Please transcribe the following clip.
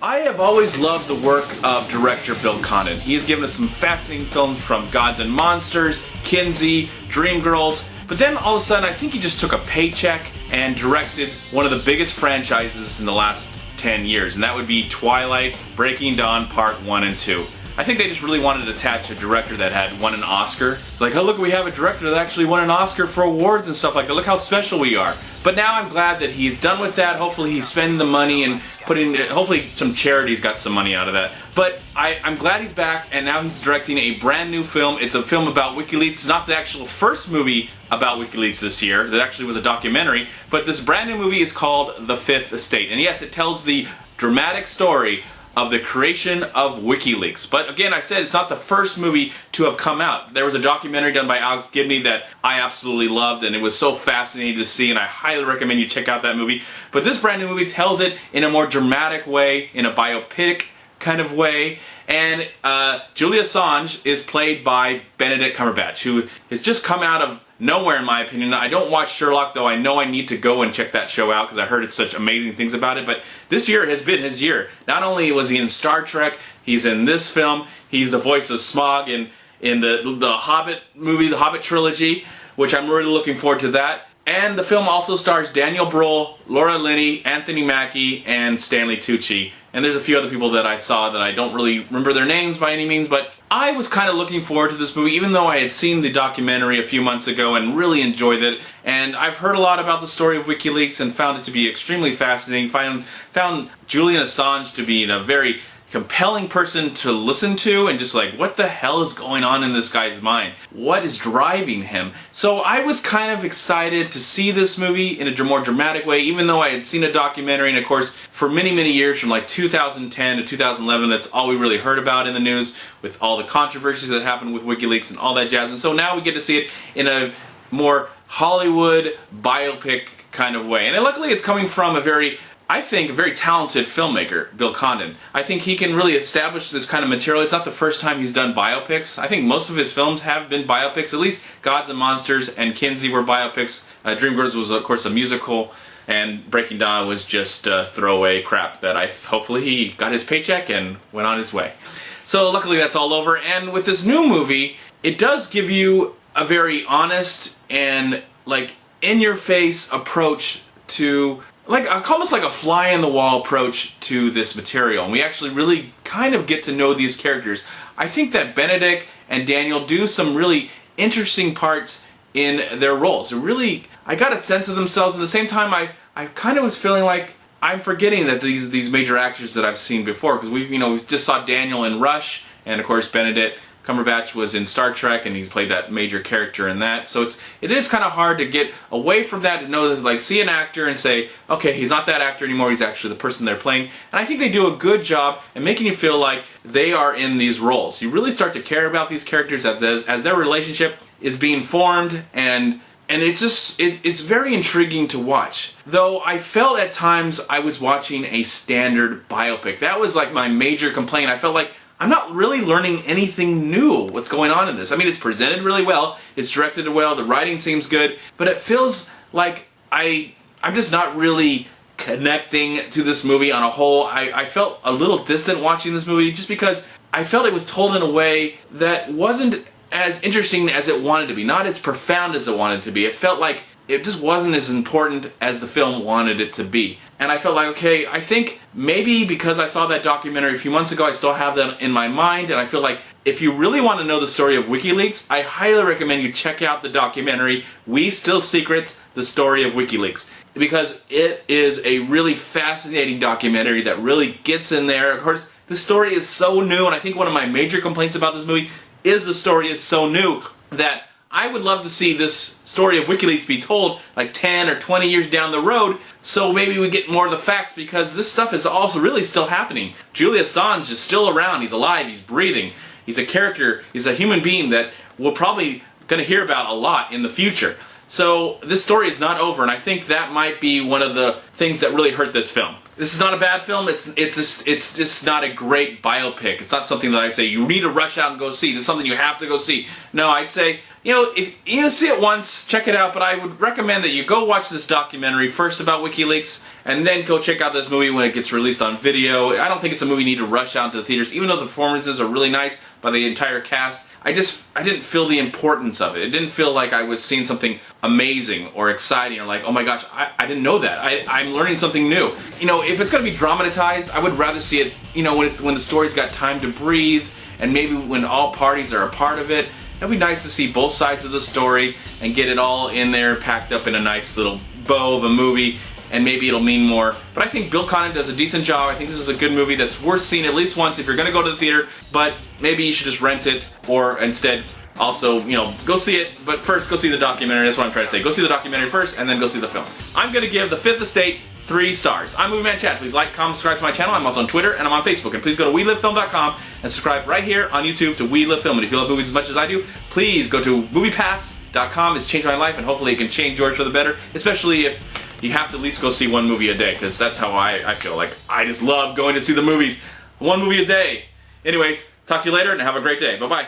I have always loved the work of director Bill Condon. He has given us some fascinating films from Gods and Monsters, Kinsey, Dreamgirls, but then all of a sudden I think he just took a paycheck and directed one of the biggest franchises in the last 10 years, and that would be Twilight, Breaking Dawn Part 1 and 2. I think they just really wanted to attach a director that had won an Oscar. Like, oh look, we have a director that actually won an Oscar for awards and stuff like that. Look how special we are. But now I'm glad that he's done with that. Hopefully he's spending the money and hopefully some charities got some money out of that. But I'm glad he's back, and now he's directing a brand new film. It's a film about WikiLeaks. It's not the actual first movie about WikiLeaks this year. That actually was a documentary. But this brand new movie is called The Fifth Estate. And yes, it tells the dramatic story of the creation of WikiLeaks. But again, I said it's not the first movie to have come out. There was a documentary done by Alex Gibney that I absolutely loved, and it was so fascinating to see, and I highly recommend you check out that movie. But this brand new movie tells it in a more dramatic way, in a biopic kind of way, and Julia Assange is played by Benedict Cumberbatch, who has just come out of nowhere in my opinion. I don't watch Sherlock, though I know I need to go and check that show out because I heard it's such amazing things about it, but this year has been his year. Not only was he in Star Trek, he's in this film, he's the voice of Smaug in the Hobbit movie, the Hobbit trilogy, which I'm really looking forward to that. And the film also stars Daniel Bruhl, Laura Linney, Anthony Mackie, and Stanley Tucci. And there's a few other people that I saw that I don't really remember their names by any means, but I was kind of looking forward to this movie, even though I had seen the documentary a few months ago and really enjoyed it. And I've heard a lot about the story of WikiLeaks and found it to be extremely fascinating. Found Julian Assange to be a very compelling person to listen to, and just like, what the hell is going on in this guy's mind? What is driving him? So I was kind of excited to see this movie in a more dramatic way, even though I had seen a documentary, and of course for many years, from like 2010 to 2011, that's all we really heard about in the news with all the controversies that happened with WikiLeaks and all that jazz. And so now we get to see it in a more Hollywood biopic kind of way. And luckily it's coming from I think a very talented filmmaker, Bill Condon. I think he can really establish this kind of material. It's not the first time he's done biopics. I think most of his films have been biopics. At least Gods and Monsters and Kinsey were biopics. Dreamgirls was, of course, a musical. And Breaking Dawn was just throwaway crap that hopefully he got his paycheck and went on his way. So luckily that's all over. And with this new movie, it does give you a very honest and like in-your-face approach to almost like a fly-in-the-wall approach to this material. And we actually really kind of get to know these characters. I think that Benedict and Daniel do some really interesting parts in their roles. I got a sense of themselves. At the same time, I kind of was feeling like I'm forgetting that these major actors that I've seen before, because we just saw Daniel in Rush, and of course Benedict Cumberbatch was in Star Trek, and he's played that major character in that. So it is kind of hard to get away from that, to know that, like, see an actor and say, okay, he's not that actor anymore, he's actually the person they're playing. And I think they do a good job in making you feel like they are in these roles. You really start to care about these characters as their relationship is being formed, and it's very intriguing to watch. Though I felt at times I was watching a standard biopic. That was like my major complaint. I felt like I'm not really learning anything new what's going on in this. I mean, it's presented really well, it's directed well, the writing seems good, but it feels like I'm just not really connecting to this movie on a whole. I felt a little distant watching this movie just because I felt it was told in a way that wasn't as interesting as it wanted to be, not as profound as it wanted to be. It felt like it just wasn't as important as the film wanted it to be. And I felt like, okay, I think maybe because I saw that documentary a few months ago, I still have that in my mind, and I feel like if you really want to know the story of WikiLeaks, I highly recommend you check out the documentary, We Still Secrets, The Story of WikiLeaks. Because it is a really fascinating documentary that really gets in there. Of course, the story is so new, and I think one of my major complaints about this movie is the story is so new that I would love to see this story of WikiLeaks be told like 10 or 20 years down the road, so maybe we get more of the facts, because this stuff is also really still happening. Julian Assange is still around, he's alive, he's breathing, he's a character, he's a human being that we're probably going to hear about a lot in the future. So this story is not over, and I think that might be one of the things that really hurt this film. This is not a bad film, it's just not a great biopic. It's not something that I say you need to rush out and go see. This is something you have to go see. No, I'd say you know, if you see it once, check it out, but I would recommend that you go watch this documentary first about WikiLeaks, and then go check out this movie when it gets released on video. I don't think it's a movie you need to rush out to the theaters, even though the performances are really nice by the entire cast. I didn't feel the importance of it. It didn't feel like I was seeing something amazing or exciting or like, oh my gosh, I didn't know that. I'm learning something new. You know, if it's going to be dramatized, I would rather see it, you know, when the story's got time to breathe, and maybe when all parties are a part of it. It'd be nice to see both sides of the story and get it all in there, packed up in a nice little bow of a movie, and maybe it'll mean more. But I think Bill Condon does a decent job. I think this is a good movie that's worth seeing at least once if you're going to go to the theater, but maybe you should just rent it, or instead also, you know, go see it, but first go see the documentary. That's what I'm trying to say. Go see the documentary first, and then go see the film. I'm going to give The Fifth Estate 3 stars. I'm MovieManCHAD. Please like, comment, subscribe to my channel. I'm also on Twitter, and I'm on Facebook. And please go to WeLiveFilm.com and subscribe right here on YouTube to We Live Film. And if you love movies as much as I do, please go to MoviePass.com. It's changed my life, and hopefully it can change yours for the better, especially if you have to at least go see one movie a day, because that's how I feel. Like, I just love going to see the movies. One movie a day. Anyways, talk to you later, and have a great day. Bye-bye.